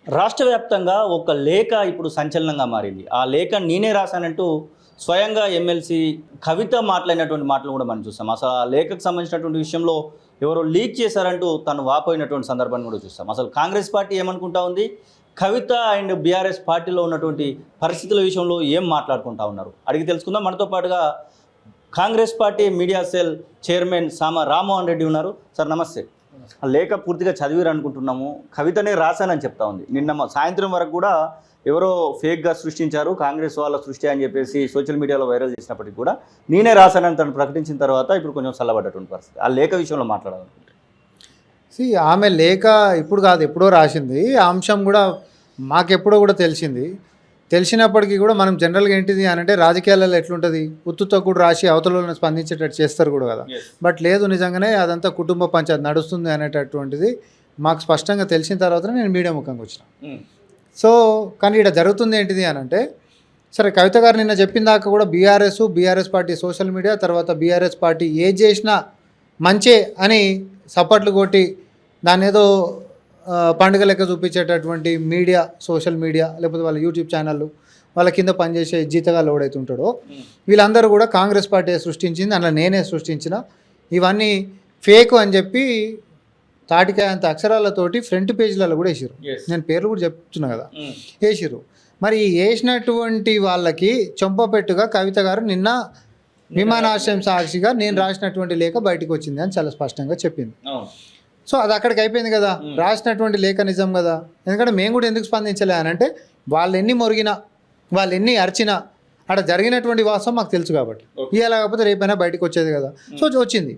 రాష్ట్ర వ్యాప్తంగా ఒక లేఖ ఇప్పుడు సంచలనంగా మారింది. ఆ లేఖ నేనే రాశానంటూ స్వయంగా ఎమ్మెల్సీ కవిత మాట్లాడినటువంటి మాటలు కూడా మనం చూస్తాం. అసలు ఆ లేఖకు సంబంధించినటువంటి విషయంలో ఎవరో లీక్ చేశారంటూ తను వాపోయినటువంటి సందర్భాన్ని కూడా చూస్తాం. అసలు కాంగ్రెస్ పార్టీ ఏమనుకుంటా ఉంది, కవిత అండ్ బీఆర్ఎస్ పార్టీలో ఉన్నటువంటి పరిస్థితుల విషయంలో ఏం మాట్లాడుకుంటా ఉన్నారు అడిగి తెలుసుకుందాం. మనతో పాటుగా Congress party media cell chairman సామ రామ్మోహన్ రెడ్డి ఉన్నారు. సార్ నమస్తే. ఆ లేఖ పూర్తిగా చదివిరు అనుకుంటున్నాము. కవితనే రాశానని చెప్తా ఉంది. నిన్న సాయంత్రం వరకు కూడా ఎవరో ఫేక్గా సృష్టించారు, కాంగ్రెస్ వాళ్ళ సృష్టి అని చెప్పేసి సోషల్ మీడియాలో వైరల్ చేసినప్పటికీ కూడా నేనే రాశానని తను ప్రకటించిన తర్వాత ఇప్పుడు కొంచెం చల్లబడ్డటువంటి పరిస్థితి. ఆ లేఖ విషయంలో మాట్లాడాలనుకుంటే ఆమె లేఖ ఇప్పుడు కాదు, ఎప్పుడో రాసింది. ఆ అంశం కూడా మాకెప్పుడో కూడా తెలిసినప్పటికీ కూడా మనం జనరల్గా ఏంటిది అని అంటే రాజకీయాలలో ఎట్లుంటుంది, ఉత్తుతో కూడా రాసి అవతలను స్పందించేటట్టు చేస్తారు కూడా కదా. బట్ లేదు, నిజంగానే అదంతా కుటుంబ పంచాయతీ నడుస్తుంది అనేటటువంటిది మాకు స్పష్టంగా తెలిసిన తర్వాత నేను మీడియా ముఖంగా వచ్చిన. సో కానీ ఇక్కడ జరుగుతుంది ఏంటిది అని అంటే, సరే కవిత గారు నిన్న చెప్పిన దాకా కూడా బీఆర్ఎస్ పార్టీ సోషల్ మీడియా, తర్వాత బీఆర్ఎస్ పార్టీ ఏ చేసినా మంచే అని సపోర్ట్లు కొట్టి దాన్ని ఏదో పండుగ లెక్క చూపించేటటువంటి మీడియా, సోషల్ మీడియా, లేకపోతే వాళ్ళ యూట్యూబ్ ఛానళ్ళు, వాళ్ళ కింద పనిచేసే జీతగాళ్ళు ఎవడైతే ఉంటాడో వీళ్ళందరూ కూడా కాంగ్రెస్ పార్టీ సృష్టించింది, అందులో నేనే సృష్టించిన, ఇవన్నీ ఫేక్ అని చెప్పి తాటికాయ అంత అక్షరాలతోటి ఫ్రంట్ పేజీలలో కూడా వేసిర్రు. నేను పేర్లు కూడా చెప్తున్నా కదా, వేసిర్రు. మరి వేసినటువంటి వాళ్ళకి చెంపపెట్టుగా కవిత గారు నిన్న విమానాశ్రయం సాక్షిగా నేను రాసినటువంటి లేఖ బయటకు వచ్చింది అని చాలా స్పష్టంగా చెప్పింది. సో అది అక్కడికి అయిపోయింది కదా, రాసినటువంటి లేఖ నిజం కదా. ఎందుకంటే మేము కూడా ఎందుకు స్పందించలే అని అంటే, వాళ్ళు ఎన్ని మొరిగినా, వాళ్ళు ఎన్ని అరిచినా అక్కడ జరిగినటువంటి వాస్తవం మాకు తెలుసు కాబట్టి, ఇవాళ కాకపోతే రేపైనా బయటకు వచ్చేది కదా. సో వచ్చింది.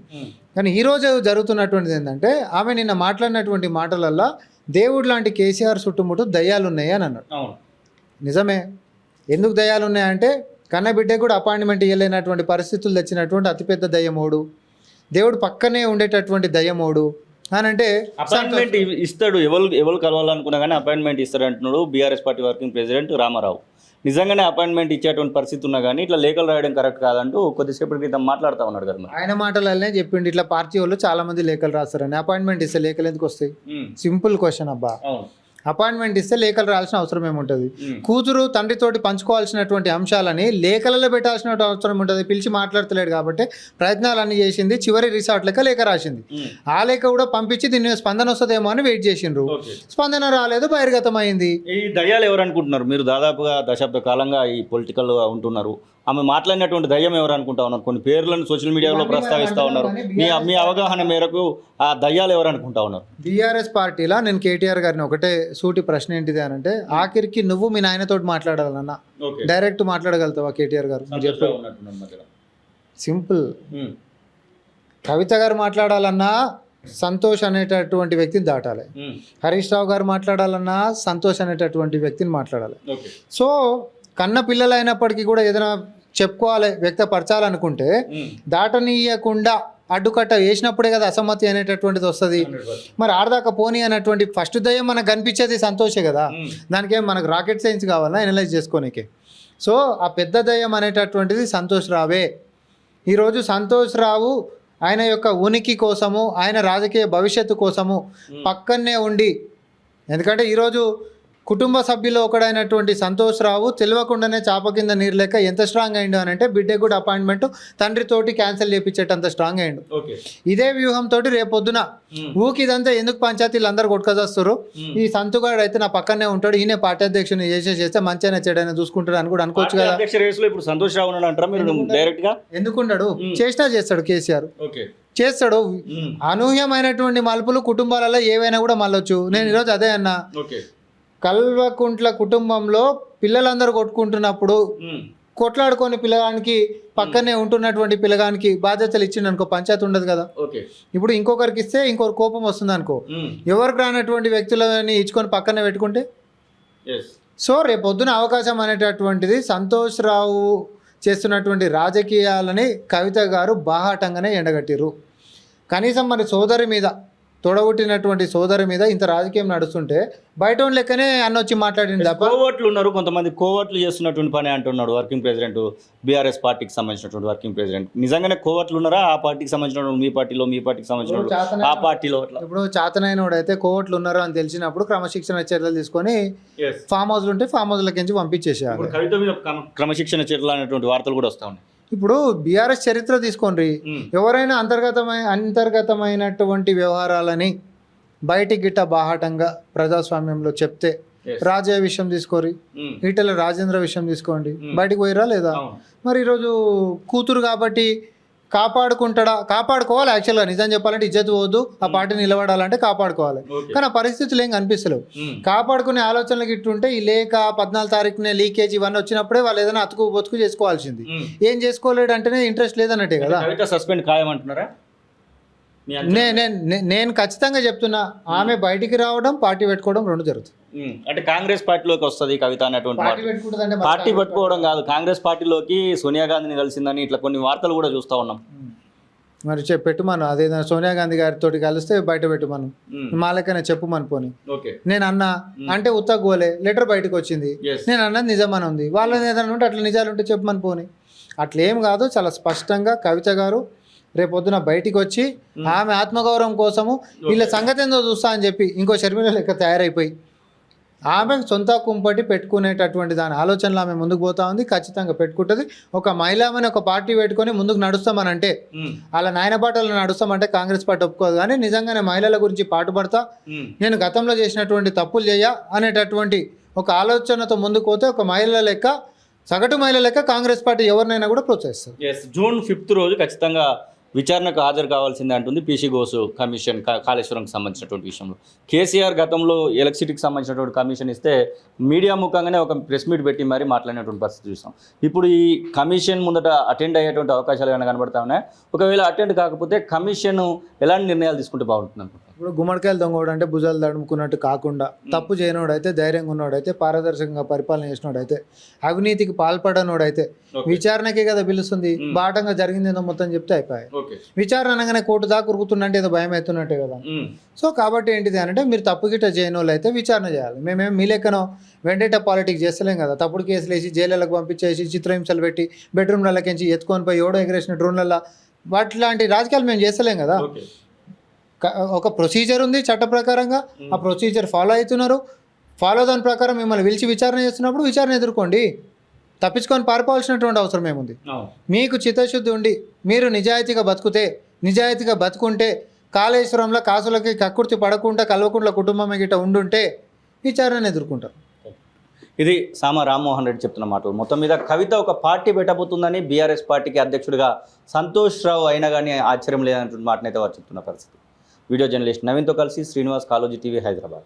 కానీ ఈరోజు జరుగుతున్నటువంటిది ఏంటంటే, ఆమె నిన్న మాట్లాడినటువంటి మాటలల్లో దేవుడు లాంటి కేసీఆర్ చుట్టుముట్టు దయ్యాలు ఉన్నాయి అని అన్నాడు. నిజమే. ఎందుకు దయ్యాలు ఉన్నాయంటే, కన్నబిడ్డకు కూడా అపాయింట్మెంట్ ఇవ్వలేనటువంటి పరిస్థితులు తెచ్చినటువంటి అతిపెద్ద దయ్యమోడు, దేవుడు పక్కనే ఉండేటటువంటి దయ్యమోడు అని అంటే అపాయింట్మెంట్ ఇస్తాడు. ఎవరు కలవాలనుకున్నా కానీ అపాయింట్మెంట్ ఇస్తాడు అంటున్నాడు BRS party working president Rama Rao. నిజంగానే అపాయింట్మెంట్ ఇచ్చేటువంటి పరిస్థితి ఉన్నా కానీ ఇట్లా లేఖలు రాయడం కరెక్ట్ కాదంటూ కొద్దిసేపటి క్రితం మాట్లాడుతూ ఉన్నాడు కదా. ఆయన మాటలనే చెప్పిండు, ఇట్లా పార్టీ వాళ్ళు చాలా మంది లేఖలు రాస్తారని. అపాయింట్మెంట్ ఇస్తే లేఖలు ఎందుకు వస్తాయి? సింపుల్ క్వశ్చన్ అబ్బా. అపాయింట్మెంట్ ఇస్తే లేఖలు రాయాల్సిన అవసరం ఏముంటుంది? కూతురు తండ్రితోటి పంచుకోవాల్సినటువంటి అంశాలని లేఖలలో పెట్టాల్సిన అవసరం ఉంటుంది. పిలిచి మాట్లాడతలేడు కాబట్టి ప్రయత్నాలన్నీ చేసింది, చివరి రిసార్ట్ లెక్క లేఖ రాసింది. ఆ లేఖ కూడా పంపించి దీన్ని స్పందన వస్తుందేమో అని వెయిట్ చేసిండ్రు. స్పందన రాలేదు, బహిర్గతం అయింది. ఈ దయ్యాలు ఎవరు అనుకుంటున్నారు మీరు? దాదాపుగా దశాబ్ద కాలంగా ఈ పొలిటికల్ ఉంటున్నారు. ఆమె మాట్లాడినటువంటి దయ్యం ఎవరు అనుకుంటా ఉన్నారు? కొన్ని పేర్లను సోషల్ మీడియాలో ప్రస్తావిస్తూ ఉన్నారు. మీ అవగాహన మేరకు ఆ దయ్యాలు ఎవరు అనుకుంటా ఉన్నారు? బీఆర్ఎస్ పార్టీలో నేను కేటీఆర్ గారిని ఒకటే సూటి ప్రశ్న ఏంటిది అని అంటే, ఆఖరికి నువ్వు మీ నాయనతోటి మాట్లాడాలన్నా డైరెక్ట్ మాట్లాడగలుగుతావా కేటీఆర్ గారు? సింపుల్. కవిత గారు మాట్లాడాలన్నా సంతోష్ అనేటటువంటి వ్యక్తిని దాటాలి. హరీష్ రావు గారు మాట్లాడాలన్నా సంతోష్ అనేటటువంటి వ్యక్తిని మాట్లాడాలి. సో కన్న పిల్లలు అయినప్పటికీ కూడా ఏదైనా చెప్పుకోవాలి, వ్యక్తపరచాలనుకుంటే దాటనీయకుండా అడ్డుకట్ట వేసినప్పుడే కదా అసమ్మతి అనేటటువంటిది వస్తుంది. మరి ఆడదాకా పోనీ అనేటువంటి ఫస్ట్ దయ్యం మనకు కనిపించేది సంతోషే కదా. దానికేం మనకు రాకెట్ సైన్స్ కావాలా ఎనలైజ్ చేసుకోనికే. సో ఆ పెద్ద దయ్యం అనేటటువంటిది సంతోష్ రావే. ఈరోజు సంతోష్ రావు ఆయన యొక్క ఉనికి కోసము, ఆయన రాజకీయ భవిష్యత్తు కోసము పక్కనే ఉండి, ఎందుకంటే ఈరోజు కుటుంబ సభ్యులు ఒకడైనటువంటి సంతోష్ రావు తెలియకుండానే చాప కింద నీరు లెక్క ఎంత స్ట్రాంగ్ అయిండు అని అంటే, బిడ్డకు కూడా అపాయింట్మెంట్ తండ్రితోటి క్యాన్సిల్ చేయించేటంత స్ట్రాంగ్ అయిండు. ఇదే వ్యూహంతో రేపొద్దున ఊకి ఇదంతా ఎందుకు పంచాయతీలు అందరు కొట్టుకొస్తారు, ఈ సంతుగాడు అయితే నా పక్కనే ఉంటాడు, ఈయన పార్టీ అధ్యక్షుని చేస్తే మంచిగా చెడైనా చూసుకుంటాడు అని కూడా అనుకోవచ్చు కదా. ఇప్పుడు సంతోష్ రావు ఎందుకుంటాడు? చేసినా చేస్తాడు కేసీఆర్, చేస్తాడు. అనూహ్యమైనటువంటి మలుపులు కుటుంబాలలో ఏవైనా కూడా మళ్ళొచ్చు. నేను ఈరోజు అదే అన్నా, కల్వకుంట్ల కుటుంబంలో పిల్లలందరూ కొట్టుకుంటున్నప్పుడు కొట్లాడుకొని పిల్లగానికి పక్కనే ఉంటున్నటువంటి పిల్లగానికి బాధ్యతలు ఇచ్చిండు అనుకో, పంచాయతీ ఉండదు కదా. ఇప్పుడు ఇంకొకరికి ఇస్తే ఇంకొకరు కోపం వస్తుంది అనుకో, ఎవరికి రానటువంటి వ్యక్తులని ఇచ్చుకొని పక్కనే పెట్టుకుంటే. సో రేపొద్దున అవకాశం అనేటటువంటిది సంతోష్ రావు చేస్తున్నటువంటి రాజకీయాలని కవిత గారు బాహాటంగానే ఎండగట్టిర్రు. కనీసం మరి సోదరి మీద తోడగొట్టినటువంటి సోదరి మీద ఇంత రాజకీయం నడుస్తుంటే బయట ఉన్న లెక్కనే అన్న వచ్చి మాట్లాడింది తప్ప కోవట్లు ఉన్నారు, కొంతమంది కోవట్లు చేస్తున్నటువంటి పని అంటున్నాడు వర్కింగ్ ప్రెసిడెంట్, బీఆర్ఎస్ పార్టీకి సంబంధించినటువంటి వర్కింగ్ ప్రెసిడెంట్. నిజంగానే కోవట్లు ఉన్నారా ఆ పార్టీకి సంబంధించిన మీ పార్టీకి సంబంధించిన ఆ పార్టీలో అట్లా? ఇప్పుడు చాతనైనోడు అయితే కోవట్లు ఉన్నారు అని తెలిసినప్పుడు క్రమశిక్షణ చర్యలు తీసుకొని ఫామ్ హౌస్లు ఉంటే ఫామ్ హౌస్లకించి పంపించేసేయాలి. కవిత మీద క్రమశిక్షణ చర్యలు అనేటువంటి వార్తలు కూడా వస్తా ఉన్నాయి. ఇప్పుడు బీఆర్ఎస్ చరిత్ర తీసుకోండి, ఎవరైనా అంతర్గతమైనటువంటి వ్యవహారాలని బయటికి గిట్ట బాహాటంగా ప్రజాస్వామ్యంలో చెప్తే, రాజయ్య విషయం తీసుకోరి, ఈటెల రాజేంద్ర విషయం తీసుకోండి, బయటికి పోయిరా లేదా? మరి ఈరోజు కూతురు కాబట్టి కాపాడుకోవాలి. యాక్చువల్గా నిజం చెప్పాలంటే ఇజ్జత్ పోవద్దు, ఆ పార్టీ నిలబడాలంటే కాపాడుకోవాలి. కానీ ఆ పరిస్థితులు ఏం కనిపిస్తలేవు. కాపాడుకునే ఆలోచనలు ఇట్టుంటే ఈ లేఖ 14 తారీఖునే లీకేజ్ ఇవన్నీ వచ్చినప్పుడే వాళ్ళు ఏదైనా అతుకు బతుకు చేసుకోవాల్సింది. ఏం చేసుకోలేడు అంటేనే ఇంట్రెస్ట్ లేదన్నట్టే కదా. సస్పెండ్ ఖాయమంటున్నారా? నేను ఖచ్చితంగా చెప్తున్నా, ఆమె బయటికి రావడం పార్టీ పెట్టుకోవడం రెండు జరుగుతుంది. అంటే కాంగ్రెస్ పార్టీలోకి వస్తుంది కవిత అనేటువంటి పార్టీ పెట్టుకోవడం కాదు, కాంగ్రెస్ పార్టీలోకి సోనియా గాంధీని కలిసిందని ఇట్లా కొన్ని వార్తలు కూడా చూస్తా ఉన్నాం. మరి పెట్టుమను, అదేదైనా సోనియా గాంధీ గారితో కలిస్తే బయట పెట్టుమను, మా లెక్కనే చెప్పుమని పోని. నేను అన్నా అంటే ఉత్తగోలే లెటర్ బయటకు వచ్చింది, నేను అన్నది నిజమని ఉంది, వాళ్ళని ఏదైనా ఉంటే అట్లా నిజాలు ఉంటే చెప్పమని పోని. అట్లేం కాదు, చాలా స్పష్టంగా కవిత గారు రేపొద్దున బయటికి వచ్చి ఆమె ఆత్మగౌరవం కోసము వీళ్ళ సంగతి ఏందో చూస్తా అని చెప్పి ఇంకో షర్మిల లెక్క తయారైపోయి ఆమె సొంత కుంపటి పెట్టుకునేటటువంటి దాని ఆలోచనలు ఆమె ముందుకు పోతా ఉంది. ఖచ్చితంగా పెట్టుకుంటుంది. ఒక మహిళామని ఒక పార్టీ పెట్టుకొని ముందుకు నడుస్తామనంటే, అలా నాయన బాటలు నడుస్తామంటే కాంగ్రెస్ పార్టీ ఒప్పుకోదు. కానీ నిజంగానే మహిళల గురించి పాటుపడతా, నేను గతంలో చేసినటువంటి తప్పులు చేయ అనేటటువంటి ఒక ఆలోచనతో ముందుకు పోతే ఒక మహిళల లెక్క, సగటు మహిళల లెక్క కాంగ్రెస్ పార్టీ ఎవరినైనా కూడా ప్రోత్సహిస్తుంది. జూన్ 5th రోజు ఖచ్చితంగా విచారణకు హాజరు కావాల్సిందే అంటుంది పీసీ ఘోష్ కమిషన్ కాళేశ్వరంకి సంబంధించినటువంటి విషయంలో. కేసీఆర్ గతంలో ఎలక్ట్రిసిటీకి సంబంధించినటువంటి కమిషన్ ఇస్తే మీడియా ముఖంగానే ఒక ప్రెస్ మీట్ పెట్టి మరీ మాట్లాడినటువంటి పరిస్థితి చూసాం. ఇప్పుడు ఈ కమిషన్ ముందట అటెండ్ అయ్యేటువంటి అవకాశాలు ఏమైనా కనబడతా ఉన్నాయి? ఒకవేళ అటెండ్ కాకపోతే కమిషన్ ఎలాంటి నిర్ణయాలు తీసుకుంటే బాగుంటుంది అనుకుంటున్నాను? ఇప్పుడు గుమ్మడికాయలు దొంగోడు అంటే భుజాలు తడుముకున్నట్టు కాకుండా, తప్పు చేయనోడైతే, ధైర్యంగా ఉన్నోడైతే, పారదర్శకంగా పరిపాలన చేసినోడైతే, అవినీతికి పాల్పడనోడైతే విచారణకే కదా పిలుస్తుంది. బాటంగా జరిగిందేదో మొత్తం చెప్తే అయిపోయాయి. విచారణ అనగానే కోర్టు దాకా ఉరుకుతుందంటే ఏదో భయం అవుతున్నట్టే కదా. సో కాబట్టి ఏంటిది అంటే, మీరు తప్పు గిట్ట చేయని వాళ్ళు అయితే విచారణ చేయాలి. మేమేం మీ లెక్కనో వెండేట పాలిటిక్స్ చేస్తలేం కదా. తప్పుడు కేసులు వేసి జైళ్ళకు పంపించేసి చిత్రహింసలు పెట్టి బెడ్రూమ్లకి ఎత్తుకొని పోయి ఎవడో ఎగరేసిన డ్రోన్లలో వాటిలాంటి రాజకీయాలు మేము చేస్తలేం కదా. ఒక ప్రొసీజర్ ఉంది చట్ట ప్రకారంగా, ఆ ప్రొసీజర్ ఫాలో అవుతున్నారు. దాని ప్రకారం మిమ్మల్ని పిలిచి విచారణ చేస్తున్నప్పుడు విచారణ ఎదుర్కోండి. తప్పించుకొని పారిపోవాల్సినటువంటి అవసరం ఏముంది? మీకు చిత్తశుద్ధి ఉండి మీరు నిజాయితీగా బతుకుంటే, కాళేశ్వరంలో కాసులకి కక్కుర్తి పడకుండా కల్వకుంట్ల కుటుంబం గిట్ట ఉండుంటే విచారణ ఎదుర్కొంటారు. ఇది సామ రామ్మోహన్ రెడ్డి చెప్తున్న మాటలు. మొత్తం మీద కవిత ఒక పార్టీ పెట్టబోతుందని బీఆర్ఎస్ పార్టీకి అధ్యక్షుడిగా సంతోష్ రావు అయినా కానీ ఆశ్చర్యం లేదన్నటువంటి మాటనైతే వారు చెప్తున్న పరిస్థితి. వీడియో జర్నలిస్ట్ నవీన్తో కలిసి శ్రీనివాస్, కాలోజీ టీవీ, హైదరాబాద్.